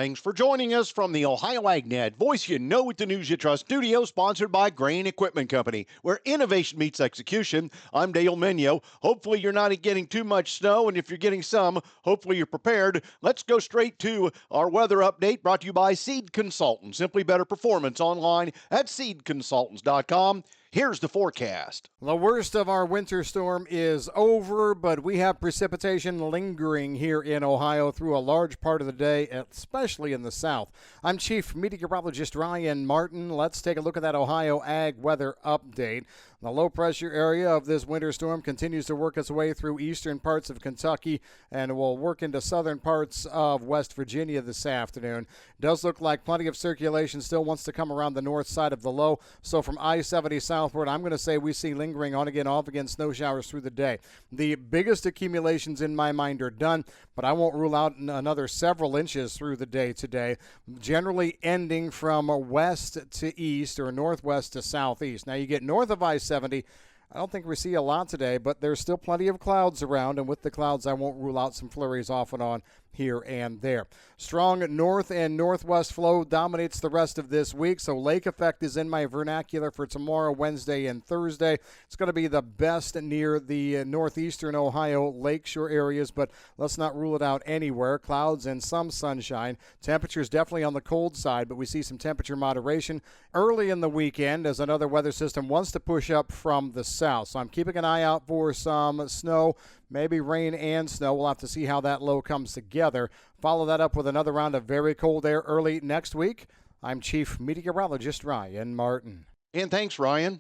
Thanks for joining us from the Ohio AgNet Voice You Know with the News You Trust studio, sponsored by Grain Equipment Company, where innovation meets execution. I'm Dale Minio. Hopefully you're not getting too much snow, and if you're getting some, hopefully you're prepared. Let's go straight to our weather update brought to you by Seed Consultants. Simply better performance online at seedconsultants.com. Here's the forecast. The worst of our winter storm is over, but we have precipitation lingering here in Ohio through a large part of the day, especially in the south. I'm Chief Meteorologist Ryan Martin. Let's take a look at that Ohio Ag weather update. The low pressure area of this winter storm continues to work its way through eastern parts of Kentucky and will work into southern parts of West Virginia this afternoon. Does look like plenty of circulation still wants to come around the north side of the low, so from I-70 southward, I'm going to say we see lingering on again, off again snow showers through the day. The biggest accumulations in my mind are done, but I won't rule out another several inches through the day today, generally ending from west to east or northwest to southeast. Now you get north of I-70, I don't think we see a lot today, but there's still plenty of clouds around, and with the clouds, I won't rule out some flurries off and on here and there. Strong north and northwest flow dominates the rest of this week, so lake effect is in my vernacular for tomorrow, Wednesday, and Thursday. It's going to be the best near the northeastern Ohio lakeshore areas, but let's not rule it out anywhere. Clouds and some sunshine. Temperatures definitely on the cold side, but we see some temperature moderation early in the weekend as another weather system wants to push up from the south. So I'm keeping an eye out for some snow, maybe rain and snow. We'll have to see how that low comes together. Follow that up with another round of very cold air early next week. I'm Chief Meteorologist Ryan Martin. And thanks, Ryan.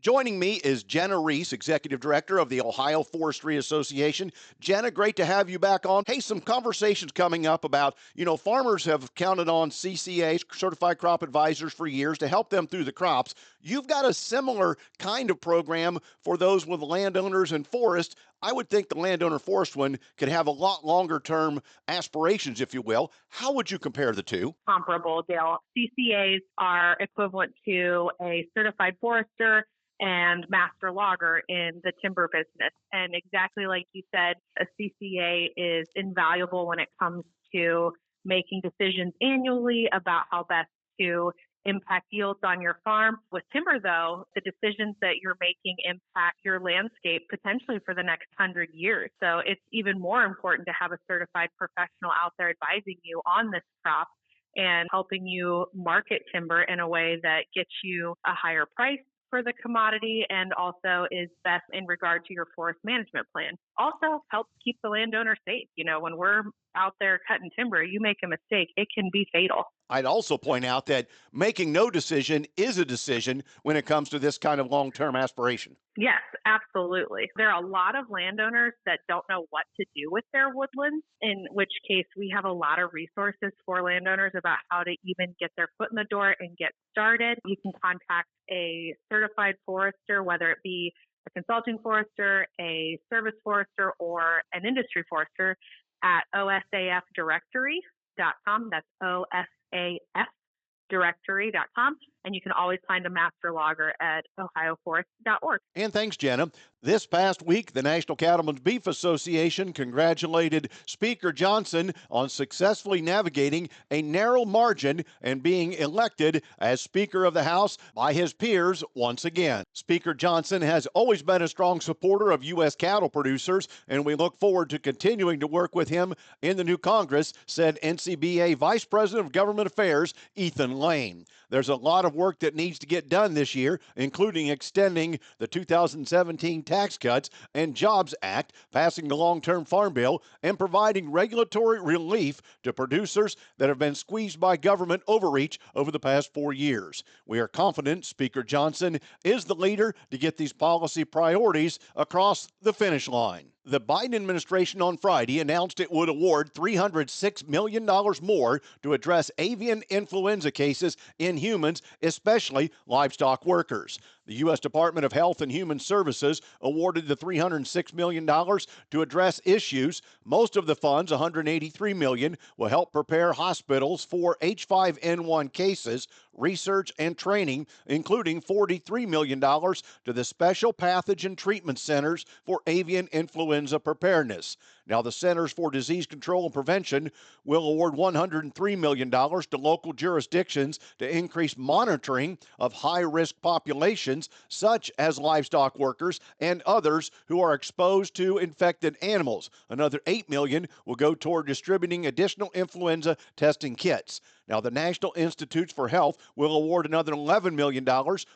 Joining me is Jenna Reese, Executive Director of the Ohio Forestry Association. Jenna, great to have you back on. Hey, some conversations coming up about, farmers have counted on CCAs, Certified Crop Advisors, for years to help them through the crops. You've got a similar kind of program for those with landowners and forests. I would think the landowner forest one could have a lot longer term aspirations, if you will. How would you compare the two? Comparable, Dale. CCAs are equivalent to a certified forester and master logger in the timber business. And exactly like you said, a CCA is invaluable when it comes to making decisions annually about how best to impact yields on your farm. With timber, though, the decisions that you're making impact your landscape potentially for the next 100 years. So it's even more important to have a certified professional out there advising you on this crop and helping you market timber in a way that gets you a higher price for the commodity and also is best in regard to your forest management plan. Also helps keep the landowner safe. When we're out there cutting timber, you make a mistake, it can be fatal. I'd also point out that making no decision is a decision when it comes to this kind of long-term aspiration. Yes, absolutely. There are a lot of landowners that don't know what to do with their woodlands, in which case we have a lot of resources for landowners about how to even get their foot in the door and get started. You can contact a certified forester, whether it be a consulting forester, a service forester, or an industry forester at osafdirectory.com. That's osafdirectory.com. And you can always find a master logger at ohioforest.org. And thanks, Jenna. This past week, the National Cattlemen's Beef Association congratulated Speaker Johnson on successfully navigating a narrow margin and being elected as Speaker of the House by his peers once again. Speaker Johnson has always been a strong supporter of U.S. cattle producers, and we look forward to continuing to work with him in the new Congress, said NCBA Vice President of Government Affairs, Ethan Lane. There's a lot of work that needs to get done this year, including extending the 2017 Tax Cuts and Jobs Act, passing the long-term farm bill, and providing regulatory relief to producers that have been squeezed by government overreach over the past 4 years. We are confident Speaker Johnson is the leader to get these policy priorities across the finish line. The Biden administration on Friday announced it would award $306 million more to address avian influenza cases in humans, especially livestock workers. The U.S. Department of Health and Human Services awarded the $306 million to address issues. Most of the funds, $183 million, will help prepare hospitals for H5N1 cases, research, and training, including $43 million to the Special Pathogen Treatment Centers for Avian Influenza Preparedness. Now, the Centers for Disease Control and Prevention will award $103 million to local jurisdictions to increase monitoring of high-risk populations, such as livestock workers and others who are exposed to infected animals. Another $8 million will go toward distributing additional influenza testing kits. Now, the National Institutes for Health will award another $11 million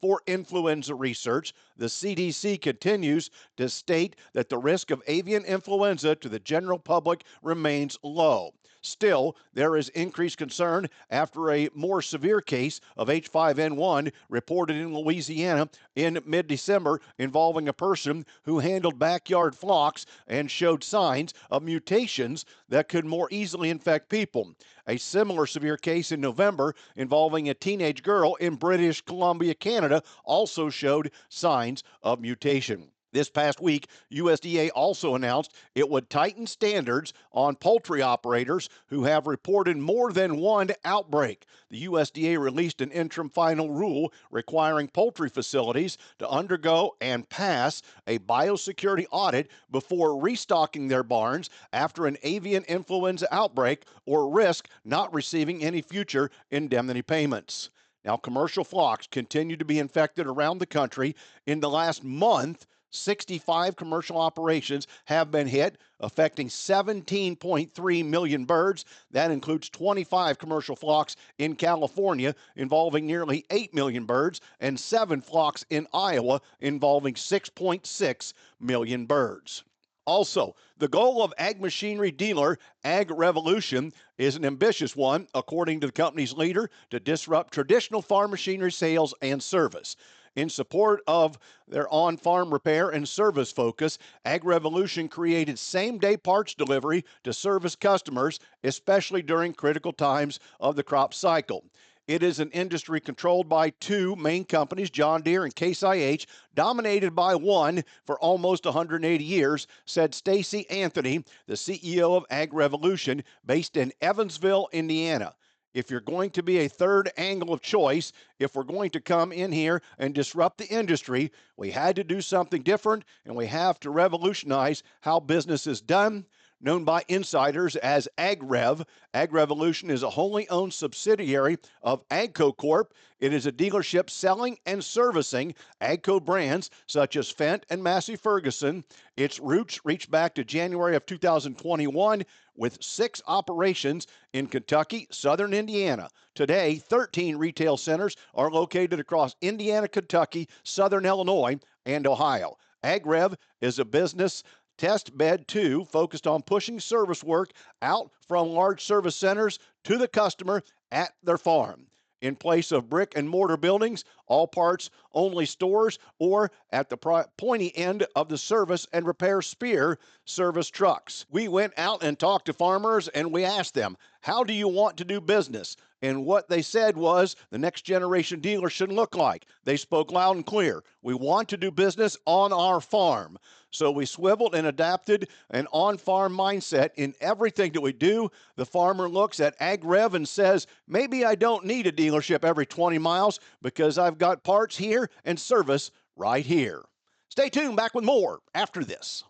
for influenza research. The CDC continues to state that the risk of avian influenza to the general public remains low. Still, there is increased concern after a more severe case of H5N1 reported in Louisiana in mid-December involving a person who handled backyard flocks and showed signs of mutations that could more easily infect people. A similar severe case in November involving a teenage girl in British Columbia, Canada, also showed signs of mutation. This past week, USDA also announced it would tighten standards on poultry operators who have reported more than one outbreak. The USDA released an interim final rule requiring poultry facilities to undergo and pass a biosecurity audit before restocking their barns after an avian influenza outbreak or risk not receiving any future indemnity payments. Now, commercial flocks continue to be infected around the country. In the last month, 65 commercial operations have been hit, affecting 17.3 million birds. That includes 25 commercial flocks in California involving nearly 8 million birds and 7 flocks in Iowa involving 6.6 million birds. Also, the goal of Ag Machinery dealer Ag Revolution is an ambitious one, according to the company's leader, to disrupt traditional farm machinery sales and service. In support of their on-farm repair and service focus, Ag Revolution created same-day parts delivery to service customers, especially during critical times of the crop cycle. It is an industry controlled by two main companies, John Deere and Case IH, dominated by one for almost 180 years, said Stacy Anthony, the CEO of Ag Revolution, based in Evansville, Indiana. If you're going to be a third angle of choice, if we're going to come in here and disrupt the industry, we had to do something different, and we have to revolutionize how business is done. Known by insiders as AgRev, Ag Revolution is a wholly owned subsidiary of AGCO Corp. It is a dealership selling and servicing AGCO brands such as Fendt and Massey Ferguson. Its roots reach back to January of 2021 with 6 operations in Kentucky, southern Indiana. Today, 13 retail centers are located across Indiana, Kentucky, southern Illinois, and Ohio. AgRev is a business test bed 2 focused on pushing service work out from large service centers to the customer at their farm. In place of brick and mortar buildings, all parts only stores, or at the pointy end of the service and repair spear, service trucks. We went out and talked to farmers and we asked them, how do you want to do business? And what they said was the next generation dealer should look like. They spoke loud and clear. We want to do business on our farm. So we swiveled and adapted an on-farm mindset in everything that we do. The farmer looks at AgRev and says, maybe I don't need a dealership every 20 miles because I've got parts here and service right here. Stay tuned, back with more after this.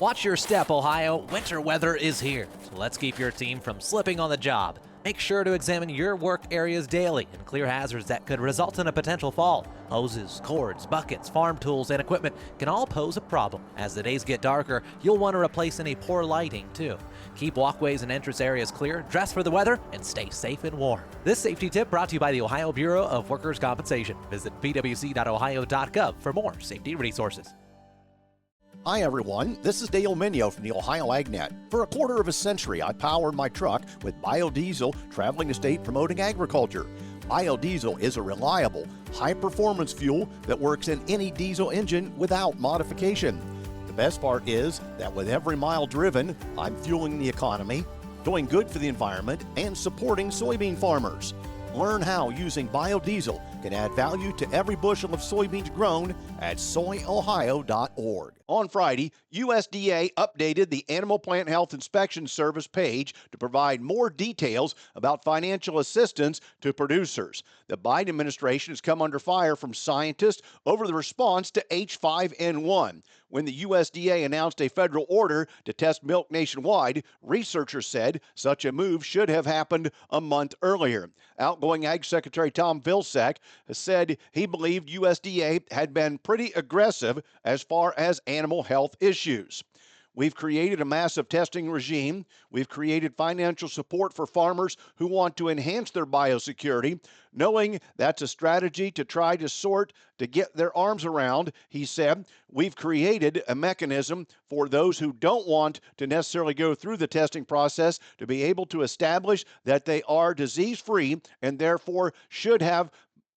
Watch your step, Ohio. Winter weather is here. So let's keep your team from slipping on the job. Make sure to examine your work areas daily and clear hazards that could result in a potential fall. Hoses, cords, buckets, farm tools, and equipment can all pose a problem. As the days get darker, you'll want to replace any poor lighting, too. Keep walkways and entrance areas clear, dress for the weather, and stay safe and warm. This safety tip brought to you by the Ohio Bureau of Workers' Compensation. Visit pwc.ohio.gov for more safety resources. Hi everyone, this is Dale Minio from the Ohio AgNet. For a quarter of a century, I powered my truck with biodiesel, traveling the state promoting agriculture. Biodiesel is a reliable, high-performance fuel that works in any diesel engine without modification. The best part is that with every mile driven, I'm fueling the economy, doing good for the environment, and supporting soybean farmers. Learn how using biodiesel can add value to every bushel of soybeans grown at soyohio.org. On Friday, USDA updated the Animal Plant Health Inspection Service page to provide more details about financial assistance to producers. The Biden administration has come under fire from scientists over the response to H5N1. When the USDA announced a federal order to test milk nationwide, researchers said such a move should have happened a month earlier. Outgoing Ag Secretary Tom Vilsack has said he believed USDA had been pretty aggressive as far as animal health issues. We've created a massive testing regime. We've created financial support for farmers who want to enhance their biosecurity, knowing that's a strategy to try to get their arms around, he said. We've created a mechanism for those who don't want to necessarily go through the testing process to be able to establish that they are disease-free and therefore should have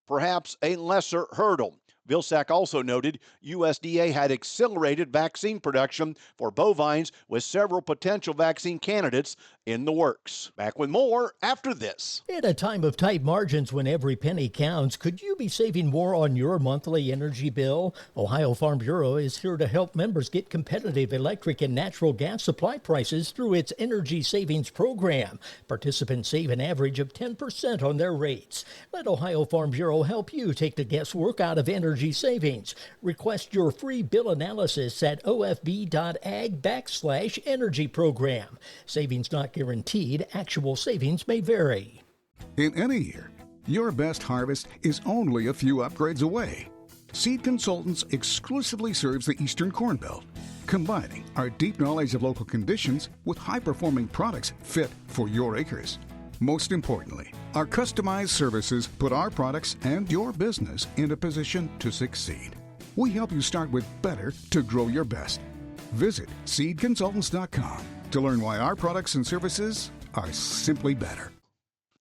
perhaps a lesser hurdle. Vilsack also noted USDA had accelerated vaccine production for bovines with several potential vaccine candidates in the works. Back with more after this. In a time of tight margins when every penny counts, could you be saving more on your monthly energy bill? Ohio Farm Bureau is here to help members get competitive electric and natural gas supply prices through its energy savings program. Participants save an average of 10% on their rates. Let Ohio Farm Bureau help you take the guesswork out of energy savings. Request your free bill analysis at ofb.ag/energy program. Savings not guaranteed. Actual savings may vary. In any year, your best harvest is only a few upgrades away. Seed Consultants exclusively serves the Eastern Corn Belt, combining our deep knowledge of local conditions with high-performing products fit for your acres. Most importantly, our customized services put our products and your business in a position to succeed. We help you start with better to grow your best. Visit seedconsultants.com to learn why our products and services are simply better.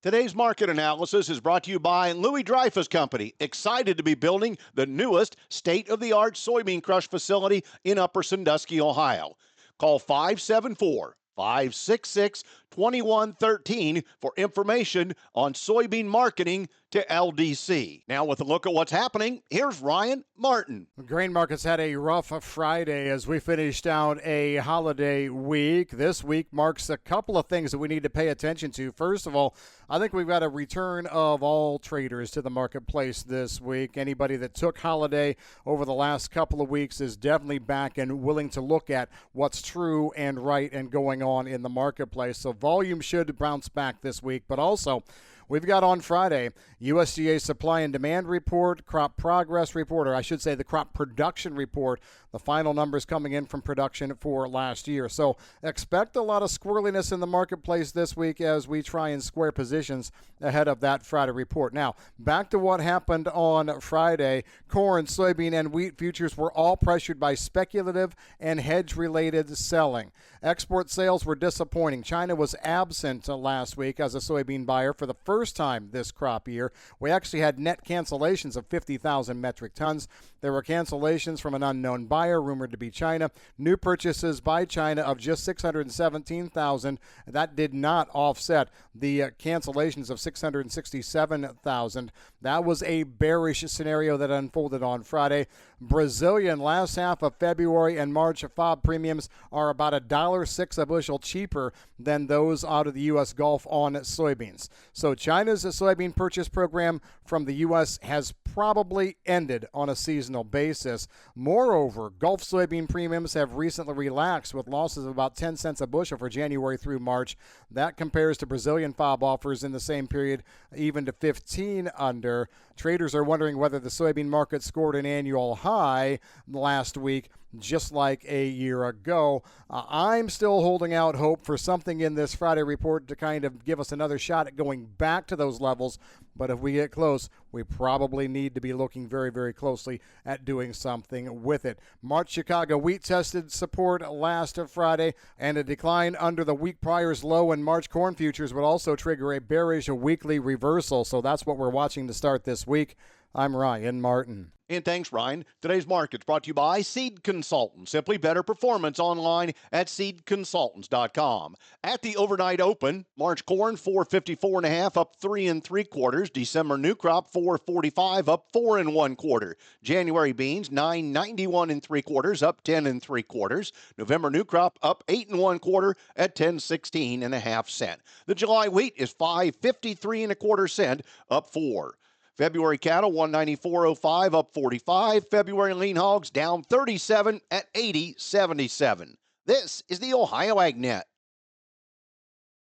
Today's market analysis is brought to you by Louis Dreyfus Company, excited to be building the newest state-of-the-art soybean crush facility in Upper Sandusky, Ohio. Call 574-566-2113 for information on soybean marketing to LDC. Now with a look at what's happening, here's Ryan Martin. Grain markets had a rough Friday as we finished out a holiday week. This week marks a couple of things that we need to pay attention to. First of all, I think we've got a return of all traders to the marketplace this week. Anybody that took holiday over the last couple of weeks is definitely back and willing to look at what's true and right and going on in the marketplace. So volume should bounce back this week, but also we've got on Friday USDA supply and demand report, crop progress report, or I should say the crop production report, the final numbers coming in from production for last year. So expect a lot of squirreliness in the marketplace this week as we try and square positions ahead of that Friday report. Now, back to what happened on Friday. Corn, soybean, and wheat futures were all pressured by speculative and hedge-related selling. Export sales were disappointing. China was absent last week as a soybean buyer for the first time this crop year. We actually had net cancellations of 50,000 metric tons. There were cancellations from an unknown buyer, rumored to be China. New purchases by China of just 617,000. That did not offset the cancellations of 667,000. That was a bearish scenario that unfolded on Friday. Brazilian last half of February and March FOB premiums are about $1.06 a bushel cheaper than those out of the U.S. Gulf on soybeans. So China's soybean purchase program from the U.S. has probably ended on a seasonal basis. Moreover, Gulf soybean premiums have recently relaxed with losses of about 10 cents a bushel for January through March. That compares to Brazilian FOB offers in the same period even to 15 under. Traders are wondering whether the soybean market scored an annual high last week, just like a year ago. I'm still holding out hope for something in this Friday report to kind of give us another shot at going back to those levels. But if we get close, we probably need to be looking very, very closely at doing something with it. March Chicago wheat tested support last Friday, and a decline under the week prior's low in March corn futures would also trigger a bearish weekly reversal. So that's what we're watching to start this week. I'm Ryan Martin. And thanks, Ryan. Today's market's brought to you by Seed Consultants. Simply better performance online at seedconsultants.com. At the overnight open, March corn 454.5 up 3 3/4. December new crop 445 up 4 1/4. January beans 991 3/4 up 10 3/4. November new crop up 8 1/4 at 1016.5 cents. The July wheat is 553 1/4 cent up 4. February cattle 194.05 up 45. February lean hogs down 37 at 80.77. This is the Ohio AgNet.